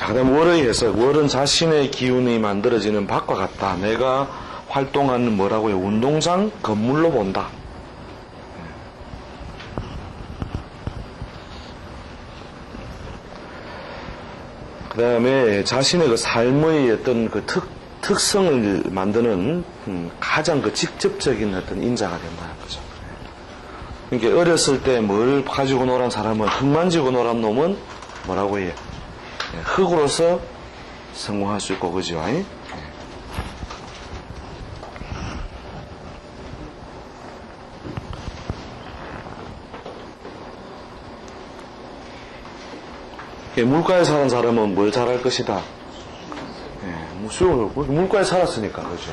자, 그 다음 월의 해석. 월은 자신의 기운이 만들어지는 밖과 같다. 내가 활동하는 뭐라고요? 운동장 건물로 본다. 그 다음에 자신의 그 삶의 어떤 그 특성을 만드는 가장 그 직접적인 어떤 인자가 된다는 거죠. 그러니까 어렸을 때 뭘 가지고 놀란 사람은, 흙 만지고 놀란 놈은 뭐라고 해요? 흙으로서 성공할 수 있고, 그죠? 물가에 사는 사람은 뭘 잘할 것이다? 물가에 살았으니까, 그죠?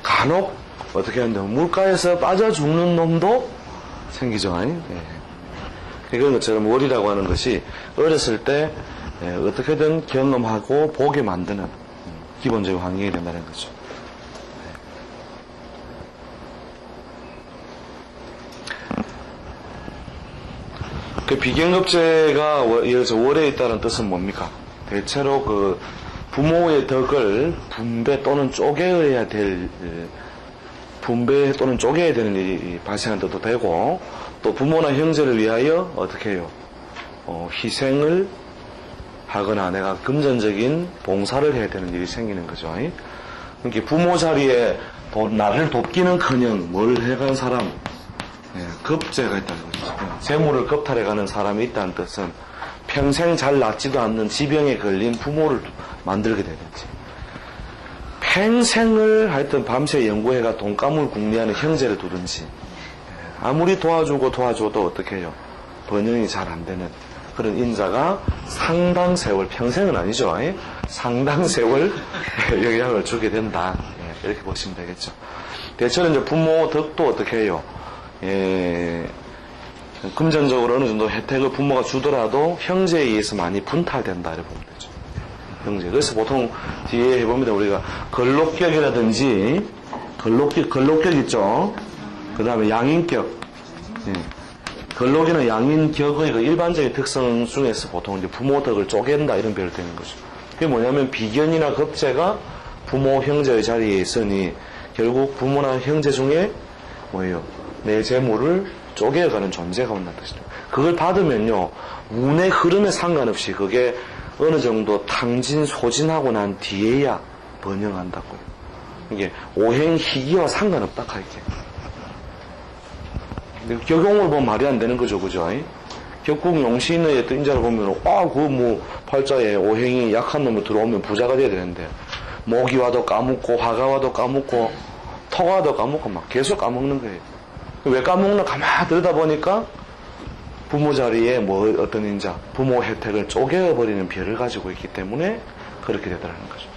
간혹, 어떻게 한다면, 물가에서 빠져 죽는 놈도 생기죠. 그런 것처럼 월이라고 하는 것이 어렸을 때 어떻게든 경험하고 보게 만드는 기본적인 환경이 된다는 거죠. 그 비견급제가 월에 있다는 뜻은 뭡니까? 대체로 그 부모의 덕을 분배 또는 쪼개야 될, 분배 또는 쪼개야 되는 일이 발생한 뜻도 되고, 또 부모나 형제를 위하여 어떻게 해요? 희생을 하거나 내가 금전적인 봉사를 해야 되는 일이 생기는 거죠. 그러니까 부모 자리에 나를 돕기는커녕 뭘 해간 사람, 급제가 있다는 거죠. 재물을 겁탈해가는 사람이 있다는 뜻은 평생 잘 낫지도 않는 지병에 걸린 부모를 만들게 되든지, 평생을 하여튼 밤새 연구해가 돈가물 궁리하는 형제를 두든지, 아무리 도와줘도 어떻게 해요? 번영이 잘 안 되는 그런 인자가 상당 세월, 평생은 아니죠. 상당 세월 영향을 주게 된다. 이렇게 보시면 되겠죠. 대체로 이제 부모 덕도 어떻게 해요? 금전적으로 어느 정도 혜택을 부모가 주더라도 형제에 의해서 많이 분탈된다. 이렇게 보면 되죠. 형제. 그래서 보통 뒤에 해봅니다. 우리가 걸록격이라든지, 걸록격 있죠? 그 다음에 양인격. 걸록이나 양인격의 그 일반적인 특성 중에서 보통 이제 부모 덕을 쪼갠다 이런 표현을 되는 거죠. 그게 뭐냐면 비견이나 급제가 부모, 형제의 자리에 있으니 결국 부모나 형제 중에 뭐예요? 내 재물을 쪼개어가는 존재가 온다는 뜻이죠. 그걸 받으면요, 운의 흐름에 상관없이 그게 어느 정도 탕진, 소진하고 난 뒤에야 번영한다고요. 이게 오행희기와 상관없다, 할게. 격용을 보면 말이 안 되는 거죠, 그죠? 격국 용신의 어떤 인자를 보면, 팔자에 오행이 약한 놈을 들어오면 부자가 돼야 되는데, 목이 와도 까먹고, 화가 와도 까먹고, 토가 와도 까먹고, 막 계속 까먹는 거예요. 왜 까먹나 가만히 들여다보니까, 부모 자리에 어떤 인자, 부모 혜택을 쪼개어버리는 별을 가지고 있기 때문에 그렇게 되더라는 거죠.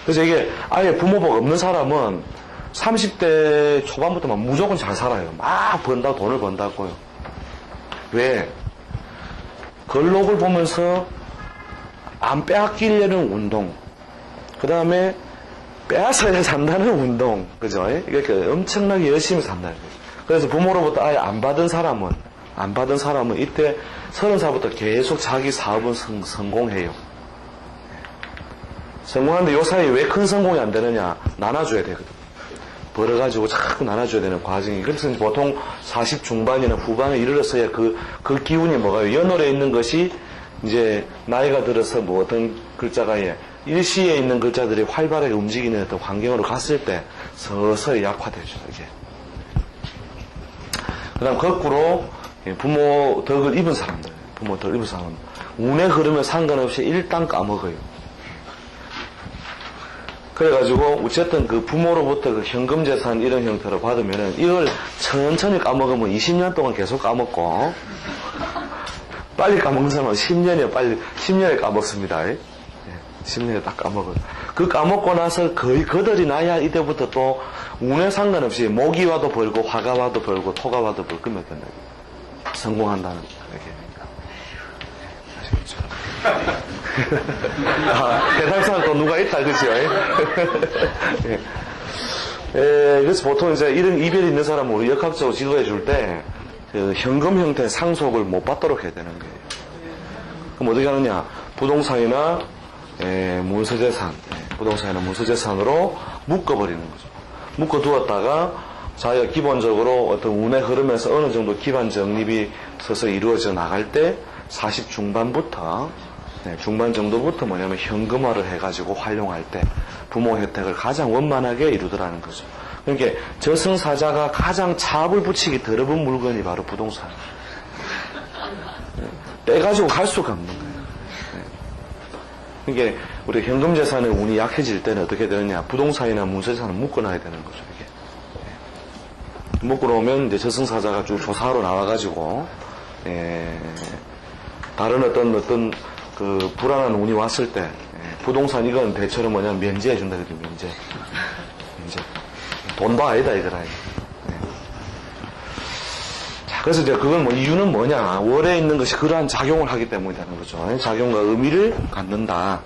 그래서 이게 아예 부모 복 없는 사람은 30대 초반부터 무조건 잘 살아요. 막 돈을 번다고요. 왜? 걸록을 보면서 안 빼앗기려는 운동, 그 다음에 빼앗아야 산다는 운동, 그죠? 그러니까 엄청나게 열심히 산다는 거죠. 그래서 부모로부터 아예 안 받은 사람은 이때 30살부터 계속 자기 사업은 성공해요. 성공하는데 요 사이에 왜 큰 성공이 안 되느냐? 나눠줘야 되거든. 벌어가지고 자꾸 나눠줘야 되는 과정이. 그래서 보통 40 중반이나 후반에 이르렀어야 그 기운이 뭐가요? 연월에 있는 것이 이제 나이가 들어서 어떤 글자가 일시에 있는 글자들이 활발하게 움직이는 어떤 환경으로 갔을 때 서서히 약화되죠, 이게. 그 다음 거꾸로 부모 덕을 입은 사람들, 운의 흐름에 상관없이 일단 까먹어요. 그래가지고 어쨌든 그 부모로부터 그 현금 재산 이런 형태로 받으면은 이걸 천천히 까먹으면 20년 동안 계속 까먹고, 빨리 까먹는 사람은 10년에 까먹습니다. 10년에 딱 까먹어요. 그 까먹고 나서 거의 거덜이 나야 이때부터 또 운에 상관없이 목이 와도 벌고 화가 와도 벌고 토가 와도 벌고 그러면 된다. 성공한다는 얘기니까. 아시겠죠? 대상사는 또 누가 있다, 그죠? 그래서 보통 이제 이런 이별이 있는 사람은 우리 역학적으로 지도해 줄 때, 그 현금 형태의 상속을 못 받도록 해야 되는 거예요. 그럼 어떻게 하느냐? 부동산이나 문서재산, 부동산이나 문서재산으로 묶어버리는 거죠. 묶어두었다가 자기가 기본적으로 어떤 운의 흐름에서 어느 정도 기반 적립이 서서히 이루어져 나갈 때 40 중반부터 중반 정도부터 뭐냐면 현금화를 해가지고 활용할 때 부모 혜택을 가장 원만하게 이루더라는 거죠. 그러니까 저승사자가 가장 차압을 붙이기 더러운 물건이 바로 부동산. 떼가지고 갈 수가 없는 거예요. 그러니까 우리 현금재산의 운이 약해질 때는 어떻게 되느냐, 부동산이나 문서재산을 묶어놔야 되는 거죠. 이게 묶어놓으면 이제 저승사자가 쭉 조사하러 나와가지고 다른 어떤 그 불안한 운이 왔을 때 부동산 이건 대체로 뭐냐 면제해 준다 그래요. 면제. 돈도 아니다 이거라. 자, 그래서 이제 그건 뭐 이유는 뭐냐, 월에 있는 것이 그러한 작용을 하기 때문이라는 거죠. 작용과 의미를 갖는다.